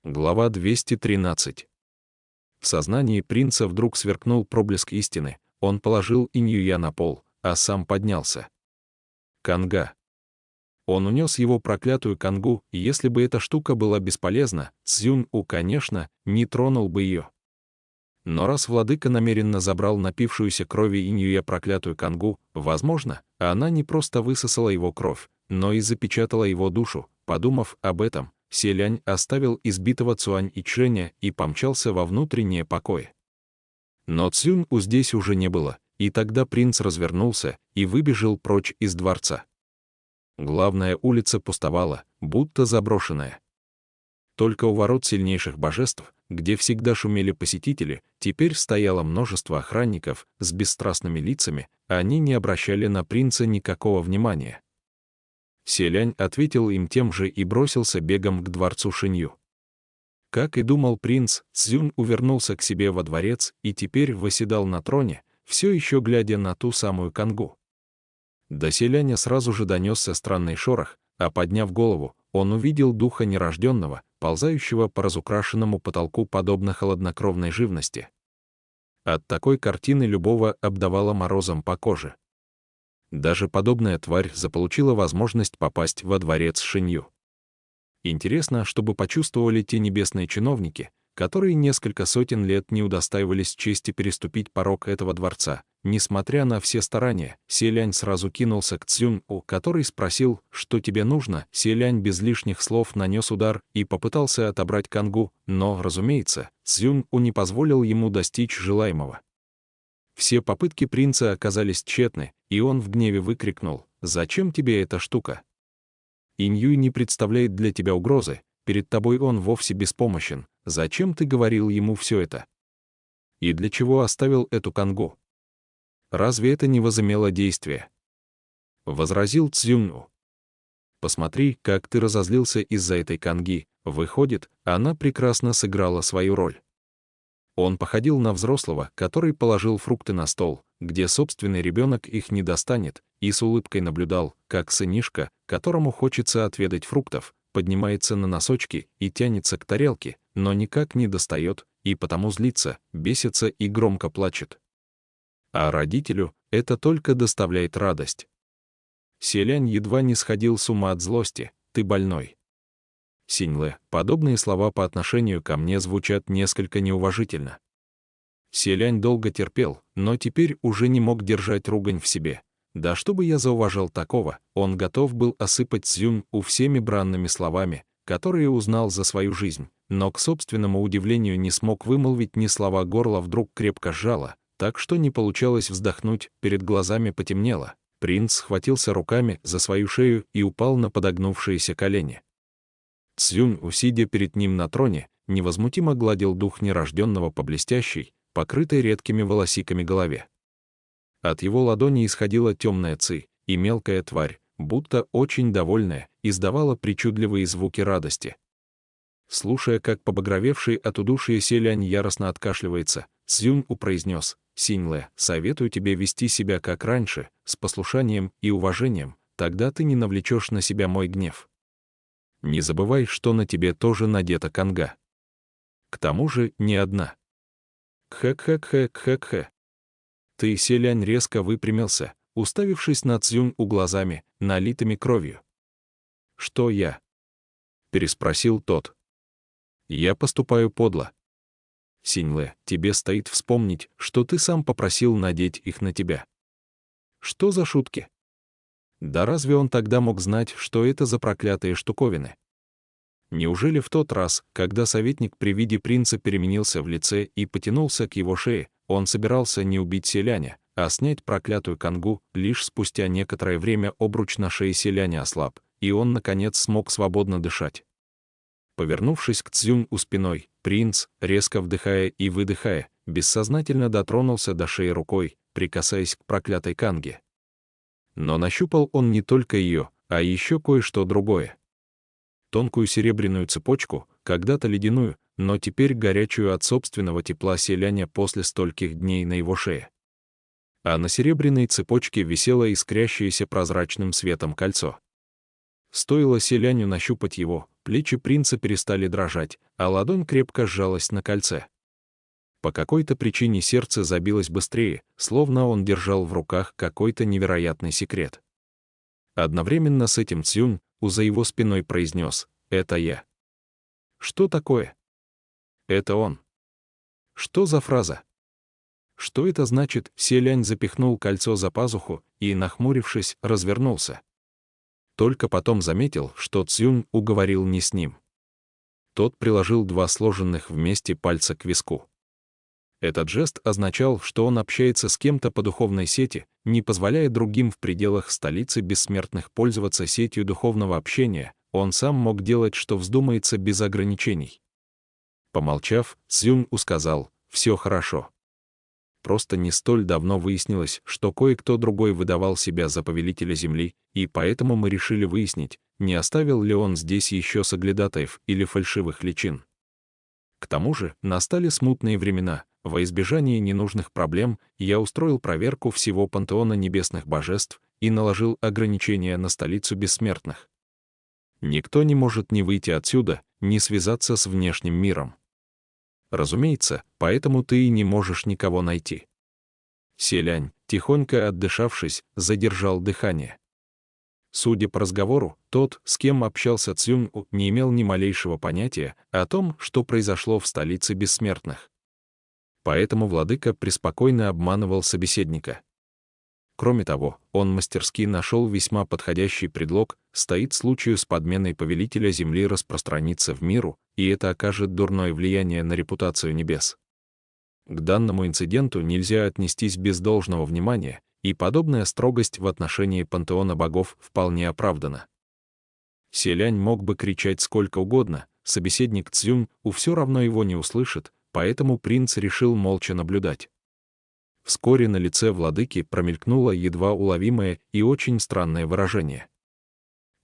Глава 213. В сознании принца вдруг сверкнул проблеск истины. Он положил Иньюя на пол, а сам поднялся. Канга. Он унес его проклятую кангу, и если бы эта штука была бесполезна, Цзюнь-У, конечно, не тронул бы ее. Но раз владыка намеренно забрал напившуюся крови Иньюя проклятую кангу, возможно, она не просто высосала его кровь, но и запечатала его душу. Подумав об этом, Селянь оставил избитого Цюань-Ичжэня и помчался во внутреннее покои. Но Цзюнь-У здесь уже не было, и тогда принц развернулся и выбежал прочь из дворца. Главная улица пустовала, будто заброшенная. Только у ворот сильнейших божеств, где всегда шумели посетители, теперь стояло множество охранников с бесстрастными лицами, а они не обращали на принца никакого внимания. Селянь ответил им тем же и бросился бегом к дворцу Шинью. Как и думал принц, Цзюнь увернулся к себе во дворец и теперь восседал на троне, все еще глядя на ту самую кангу. До Селяня сразу же донесся странный шорох, а подняв голову, он увидел духа нерожденного, ползающего по разукрашенному потолку подобно холоднокровной живности. От такой картины любого обдавало морозом по коже. Даже подобная тварь заполучила возможность попасть во дворец Шинью. Интересно, чтобы почувствовали те небесные чиновники, которые несколько сотен лет не удостаивались чести переступить порог этого дворца. Несмотря на все старания, Селянь сразу кинулся к Цзюнь-У, который спросил, что тебе нужно. Селянь без лишних слов нанес удар и попытался отобрать кангу, но, разумеется, Цзюнь-У не позволил ему достичь желаемого. Все попытки принца оказались тщетны, и он в гневе выкрикнул: «Зачем тебе эта штука? Иньюй не представляет для тебя угрозы, перед тобой он вовсе беспомощен, зачем ты говорил ему все это? И для чего оставил эту кангу? Разве это не возымело действия?» Возразил Цзюнь-У. «Посмотри, как ты разозлился из-за этой канги, выходит, она прекрасно сыграла свою роль». Он походил на взрослого, который положил фрукты на стол, где собственный ребенок их не достанет, и с улыбкой наблюдал, как сынишка, которому хочется отведать фруктов, поднимается на носочки и тянется к тарелке, но никак не достает, и потому злится, бесится и громко плачет. А родителю это только доставляет радость. Селянь едва не сходил с ума от злости: «Ты больной». Синьлэ, подобные слова по отношению ко мне звучат несколько неуважительно. Селянь долго терпел, но теперь уже не мог держать ругань в себе. Да чтобы я зауважал такого, он готов был осыпать Цзюнь-У всеми бранными словами, которые узнал за свою жизнь, но к собственному удивлению не смог вымолвить ни слова, горло вдруг крепко сжало, так что не получалось вздохнуть, перед глазами потемнело. Принц схватился руками за свою шею и упал на подогнувшиеся колени. Цзюнь-У, сидя перед ним на троне, невозмутимо гладил дух нерожденного по блестящей, покрытой редкими волосиками голове. От его ладони исходила темная ци, и мелкая тварь, будто очень довольная, издавала причудливые звуки радости. Слушая, как побагровевший от удушья Селянь яростно откашливается, Цзюнь-У произнес: «Синьлэ, советую тебе вести себя как раньше, с послушанием и уважением, тогда ты не навлечешь на себя мой гнев. Не забывай, что на тебе тоже надета канга. К тому же не одна». Кхэ-кхэ-кхэ-кхэ-кхэ. Ты, Селянь, резко выпрямился, уставившись на Цзюнь-У глазами, налитыми кровью. «Что я?» — переспросил тот. «Я поступаю подло. Синьлэ, тебе стоит вспомнить, что ты сам попросил надеть их на тебя». «Что за шутки?» Да разве он тогда мог знать, что это за проклятые штуковины? Неужели в тот раз, когда советник при виде принца переменился в лице и потянулся к его шее, он собирался не убить Селяня, а снять проклятую кангу? Лишь спустя некоторое время обруч на шее Селяня ослаб, и он, наконец, смог свободно дышать. Повернувшись к Цзюнь-У спиной, принц, резко вдыхая и выдыхая, бессознательно дотронулся до шеи рукой, прикасаясь к проклятой канге. Но нащупал он не только ее, а еще кое-что другое. Тонкую серебряную цепочку, когда-то ледяную, но теперь горячую от собственного тепла Селяня после стольких дней на его шее. А на серебряной цепочке висело искрящееся прозрачным светом кольцо. Стоило Селяню нащупать его, Плечи принца перестали дрожать, а ладонь крепко сжалась на кольце. По какой-то причине сердце забилось быстрее, словно он держал в руках какой-то невероятный секрет. Одновременно с этим Цзюнь за его спиной произнес: «Это я». Что такое? Это он. Что за фраза? Что это значит? Селянь запихнул кольцо за пазуху и, нахмурившись, развернулся. Только потом заметил, что Цзюнь уговорил не с ним. Тот приложил два сложенных вместе пальца к виску. Этот жест означал, что он общается с кем-то по духовной сети, не позволяя другим в пределах столицы бессмертных пользоваться сетью духовного общения, он сам мог делать, что вздумается, без ограничений. Помолчав, Цзюнь сказал: «Все хорошо. Просто не столь давно выяснилось, что кое-кто другой выдавал себя за повелителя Земли, и поэтому мы решили выяснить, не оставил ли он здесь еще соглядатаев или фальшивых личин. К тому же настали смутные времена. Во избежание ненужных проблем я устроил проверку всего пантеона небесных божеств и наложил ограничения на столицу бессмертных. Никто не может ни выйти отсюда, ни связаться с внешним миром. Разумеется, поэтому ты и не можешь никого найти». Селянь, тихонько отдышавшись, задержал дыхание. Судя по разговору, тот, с кем общался Цзюнь, не имел ни малейшего понятия о том, что произошло в столице бессмертных. Поэтому владыка преспокойно обманывал собеседника. Кроме того, он мастерски нашел весьма подходящий предлог: стоит случаю с подменой повелителя Земли распространиться в миру, и это окажет дурное влияние на репутацию небес. К данному инциденту нельзя отнестись без должного внимания, и подобная строгость в отношении пантеона богов вполне оправдана. Селянь мог бы кричать сколько угодно, собеседник Цзюнь все равно его не услышит, поэтому принц решил молча наблюдать. Вскоре на лице владыки промелькнуло едва уловимое и очень странное выражение.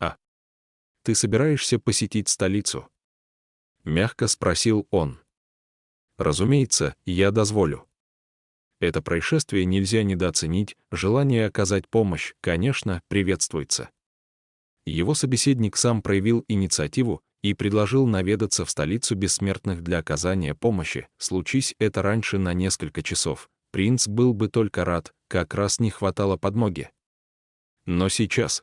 «А ты собираешься посетить столицу?» — мягко спросил он. «Разумеется, я дозволю. Это происшествие нельзя недооценить, желание оказать помощь, конечно, приветствуется». Его собеседник сам проявил инициативу и предложил наведаться в столицу бессмертных для оказания помощи. Случись это раньше на несколько часов, принц был бы только рад, как раз не хватало подмоги. Но сейчас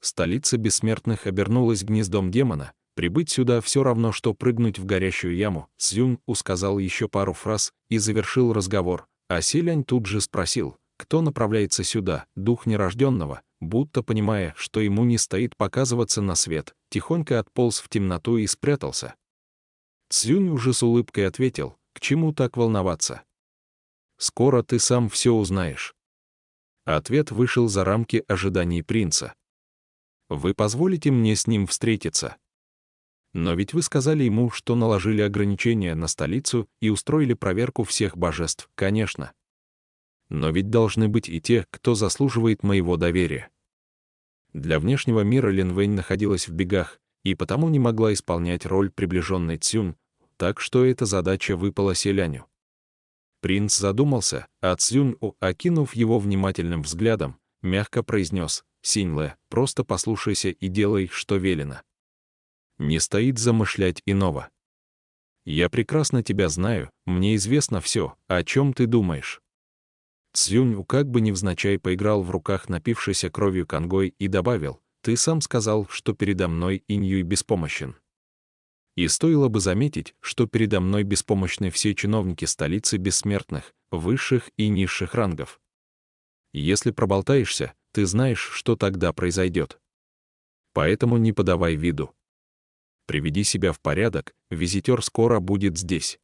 столица бессмертных обернулась гнездом демона, прибыть сюда все равно, что прыгнуть в горящую яму. Цзюнь сказал еще пару фраз и завершил разговор, а Селянь тут же спросил, кто направляется сюда, дух нерожденного, будто понимая, что ему не стоит показываться на свет, тихонько отполз в темноту и спрятался. Цзюнь уже с улыбкой ответил: «К чему так волноваться? Скоро ты сам все узнаешь». Ответ вышел за рамки ожиданий принца. «Вы позволите мне с ним встретиться? Но ведь вы сказали ему, что наложили ограничения на столицу и устроили проверку всех божеств». «Конечно. Но ведь должны быть и те, кто заслуживает моего доверия». Для внешнего мира Лин Вэнь находилась в бегах и потому не могла исполнять роль приближенной Цзюнь, так что эта задача выпала Селяню. Принц задумался, а Цзюнь, окинув его внимательным взглядом, мягко произнес: «Синьлэ, просто послушайся и делай, что велено. Не стоит замышлять иного. Я прекрасно тебя знаю, мне известно все, о чем ты думаешь». Цзюнь как бы невзначай поиграл в руках напившейся кровью конгой и добавил: «Ты сам сказал, что передо мной Иньюй беспомощен. И стоило бы заметить, что передо мной беспомощны все чиновники столицы бессмертных, высших и низших рангов. Если проболтаешься, ты знаешь, что тогда произойдет. Поэтому не подавай виду. Приведи себя в порядок, визитер скоро будет здесь».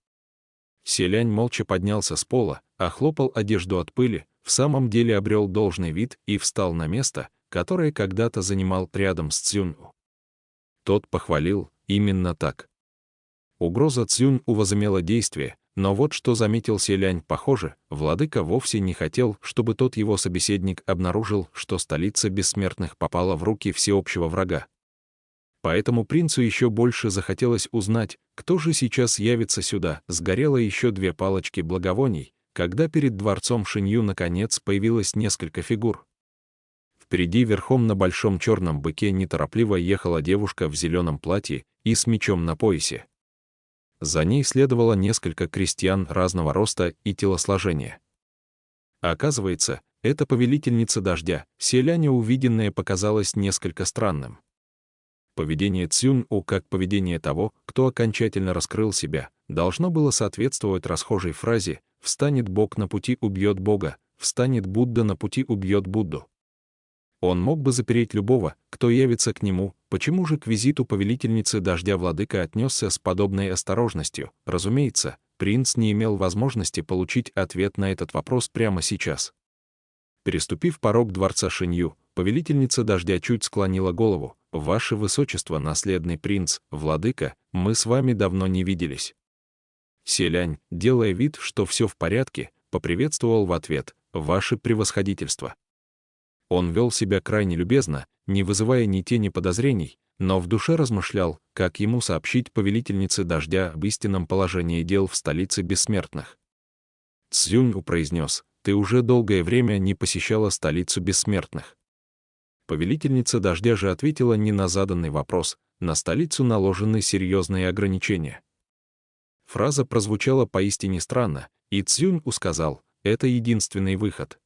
Селянь молча поднялся с пола, охлопал одежду от пыли, в самом деле обрел должный вид и встал на место, которое когда-то занимал рядом с Цзюнь. Тот похвалил: «Именно так». Угроза Цзюнь возымела действие, но вот что заметил Селянь: похоже, владыка вовсе не хотел, чтобы тот его собеседник обнаружил, что столица бессмертных попала в руки всеобщего врага. Поэтому принцу еще больше захотелось узнать, кто же сейчас явится сюда. Сгорело еще 2 палочки благовоний, когда перед дворцом Шинью наконец появилось несколько фигур. В Впереди верхом на большом черном быке неторопливо ехала девушка в зеленом платье и с мечом на поясе. За ней следовало несколько крестьян разного роста и телосложения. Оказывается, это повелительница дождя. Селяне увиденное показалось несколько странным. Поведение Цзюнь-У, как поведение того, кто окончательно раскрыл себя, должно было соответствовать расхожей фразе «Встанет Бог на пути, убьет Бога, встанет Будда на пути, убьет Будду». Он мог бы запереть любого, кто явится к нему. Почему же к визиту повелительницы дождя владыка отнесся с подобной осторожностью? Разумеется, принц не имел возможности получить ответ на этот вопрос прямо сейчас. Переступив порог дворца Шинью, повелительница дождя чуть склонила голову. «Ваше Высочество, наследный принц, владыка, мы с вами давно не виделись». Селянь, делая вид, что все в порядке, поприветствовал в ответ «Ваше превосходительство». Он вел себя крайне любезно, не вызывая ни тени подозрений, но в душе размышлял, как ему сообщить повелительнице дождя об истинном положении дел в столице бессмертных. Цзюнь произнес: «Ты уже долгое время не посещала столицу бессмертных». Повелительница дождя же ответила не на заданный вопрос, на столицу наложены серьезные ограничения. Фраза прозвучала поистине странно, и Цзюнь сказал: «Это единственный выход».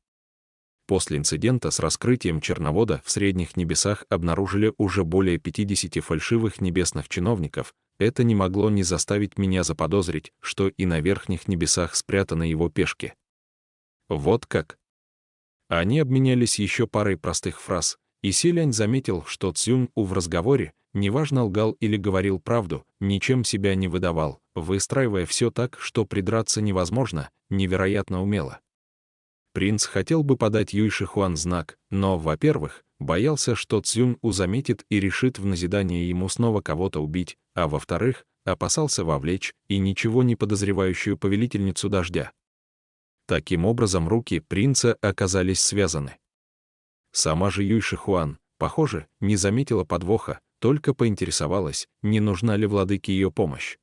После инцидента с раскрытием черновода в средних небесах обнаружили уже более 50 фальшивых небесных чиновников. Это не могло не заставить меня заподозрить, что и на верхних небесах спрятаны его пешки. Вот как. Они обменялись еще парой простых фраз, и Селянь заметил, что Цзюнь-У в разговоре, неважно лгал или говорил правду, ничем себя не выдавал, выстраивая все так, что придраться невозможно, невероятно умело. Принц хотел бы подать Юй Шихуан знак, но, во-первых, боялся, что Цзюнь-У заметит и решит в назидание ему снова кого-то убить, а во-вторых, опасался вовлечь и ничего не подозревающую повелительницу дождя. Таким образом, руки принца оказались связаны. Сама же Юй Шихуан, похоже, не заметила подвоха, только поинтересовалась, не нужна ли владыке ее помощь.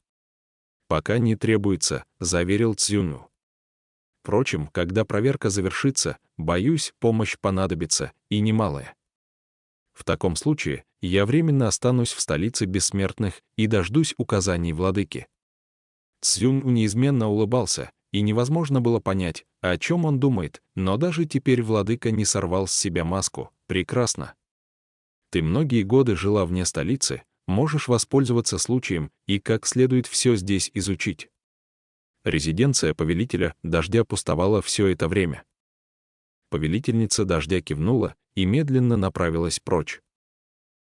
«Пока не требуется», — заверил Цзюнь. «Впрочем, когда проверка завершится, боюсь, помощь понадобится, и немалая. В таком случае я временно останусь в столице бессмертных и дождусь указаний владыки». Цзюнь неизменно улыбался, и невозможно было понять, о чем он думает, но даже теперь владыка не сорвал с себя маску. «Прекрасно. Ты многие годы жила вне столицы, можешь воспользоваться случаем и как следует все здесь изучить». Резиденция повелителя дождя пустовала все это время. Повелительница дождя кивнула и медленно направилась прочь.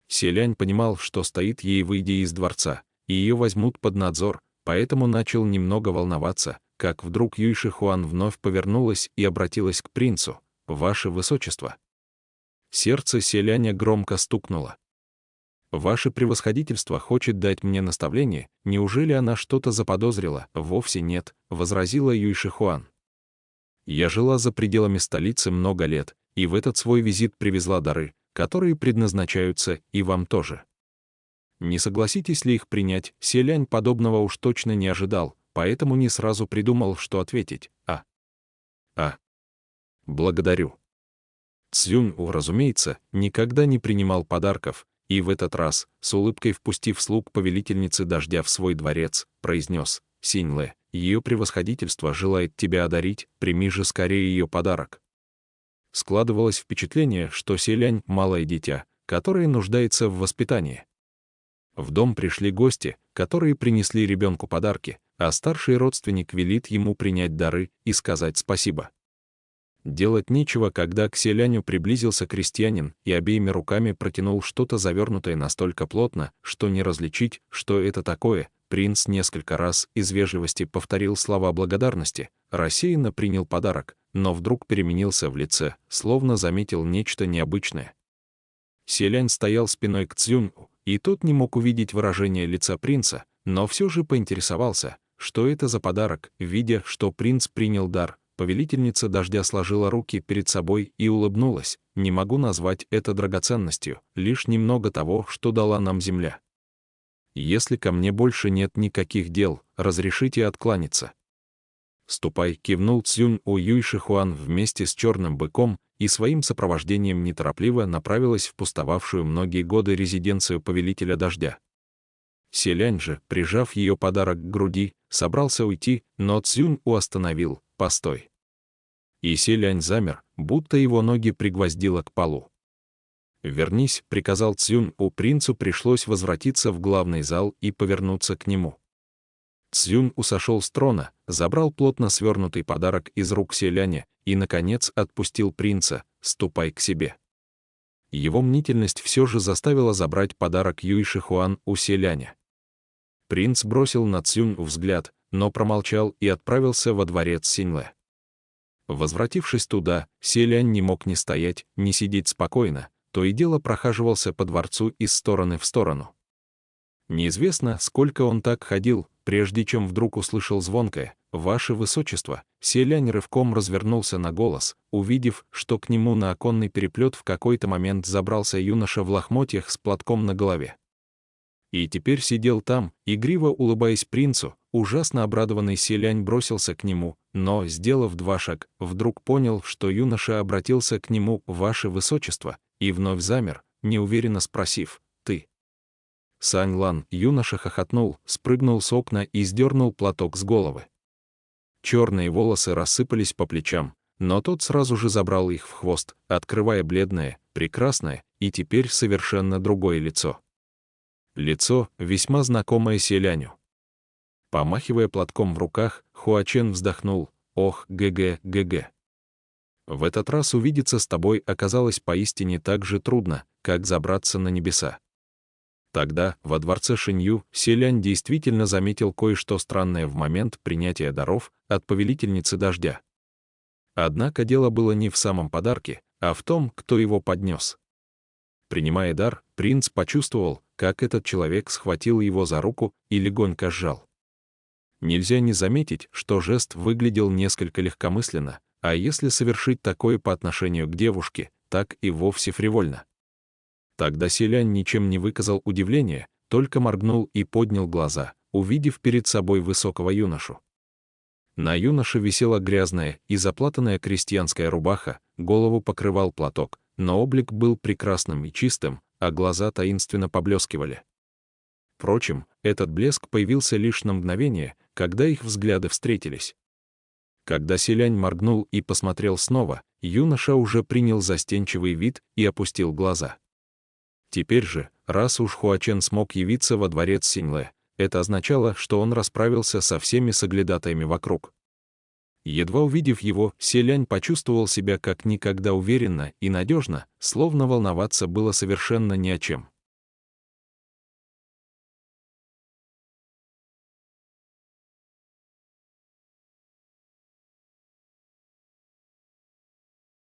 Селянь понимал, что стоит ей выйдя из дворца, и ее возьмут под надзор, поэтому начал немного волноваться, как вдруг Юй Шихуан вновь повернулась и обратилась к принцу: «Ваше Высочество». Сердце селяня громко стукнуло. «Ваше превосходительство хочет дать мне наставление, неужели она что-то заподозрила?» «Вовсе нет», — возразила Юй Шихуан. «Я жила за пределами столицы много лет, и в этот свой визит привезла дары, которые предназначаются и вам тоже. Не согласитесь ли их принять?» Селянь подобного уж точно не ожидал, поэтому не сразу придумал, что ответить. Благодарю». Цзюнь, разумеется, никогда не принимал подарков, и в этот раз, с улыбкой впустив слуг повелительницы дождя в свой дворец, произнес: «Синь-Лэ, ее превосходительство желает тебя одарить, прими же скорее ее подарок». Складывалось впечатление, что Селянь — малое дитя, которое нуждается в воспитании. В дом пришли гости, которые принесли ребенку подарки, а старший родственник велит ему принять дары и сказать спасибо. Делать нечего, когда к селяню приблизился крестьянин и обеими руками протянул что-то завернутое настолько плотно, что не различить, что это такое. Принц несколько раз из вежливости повторил слова благодарности, рассеянно принял подарок, но вдруг переменился в лице, словно заметил нечто необычное. Селянь стоял спиной к Цзюнь, и тот не мог увидеть выражение лица принца, но все же поинтересовался, что это за подарок. Видя, что принц принял дар, повелительница дождя сложила руки перед собой и улыбнулась: «Не могу назвать это драгоценностью, лишь немного того, что дала нам земля. Если ко мне больше нет никаких дел, разрешите откланяться». «Ступай», — кивнул Цзюнь Юй Шихуан вместе с черным быком и своим сопровождением неторопливо направилась в пустовавшую многие годы резиденцию повелителя дождя. Селянь же, прижав ее подарок к груди, собрался уйти, но Цзюнь-У остановил: «Постой». И Селянь замер, будто его ноги пригвоздило к полу. «Вернись», — приказал Цзюнь-У. Принцу пришлось возвратиться в главный зал и повернуться к нему. Цзюнь-У сошел с трона, забрал плотно свернутый подарок из рук Селяня и, наконец, отпустил принца: «Ступай к себе». Его мнительность все же заставила забрать подарок Юй Шихуан у Селяня. Принц бросил на Цзюнь-У взгляд, но промолчал и отправился во дворец Синьлэ. Возвратившись туда, Селянь не мог ни стоять, ни сидеть спокойно, то и дело прохаживался по дворцу из стороны в сторону. Неизвестно, сколько он так ходил, прежде чем вдруг услышал звонкое: «Ваше Высочество». Селянь рывком развернулся на голос, увидев, что к нему на оконный переплет в какой-то момент забрался юноша в лохмотьях с платком на голове. И теперь сидел там, игриво улыбаясь принцу. Ужасно обрадованный Селянь бросился к нему, но, сделав 2 шага, вдруг понял, что юноша обратился к нему: «Ваше Высочество», и вновь замер, неуверенно спросив: «Ты?» Сань Лан. Юноша хохотнул, спрыгнул с окна и сдернул платок с головы. Черные волосы рассыпались по плечам, но тот сразу же забрал их в хвост, открывая бледное, прекрасное и теперь совершенно другое лицо. Лицо, весьма знакомое Селяню. Помахивая платком в руках, Хуачен вздохнул: «Ох, ГГ. В этот раз увидеться с тобой оказалось поистине так же трудно, как забраться на небеса». Тогда, во дворце Шинью, Селянь действительно заметил кое-что странное в момент принятия даров от повелительницы дождя. Однако дело было не в самом подарке, а в том, кто его поднес. Принимая дар, принц почувствовал, как этот человек схватил его за руку и легонько сжал. Нельзя не заметить, что жест выглядел несколько легкомысленно, а если совершить такое по отношению к девушке, так и вовсе фривольно. Тогда Селянь ничем не выказал удивления, только моргнул и поднял глаза, увидев перед собой высокого юношу. На юноше висела грязная и заплатанная крестьянская рубаха, голову покрывал платок, но облик был прекрасным и чистым, а глаза таинственно поблескивали. Впрочем, этот блеск появился лишь на мгновение, когда их взгляды встретились. Когда Селянь моргнул и посмотрел снова, юноша уже принял застенчивый вид и опустил глаза. Теперь же, раз уж Хуачен смог явиться во дворец Синьлэ, это означало, что он расправился со всеми соглядатаями вокруг. Едва увидев его, Селянь почувствовал себя как никогда уверенно и надежно, словно волноваться было совершенно ни о чем.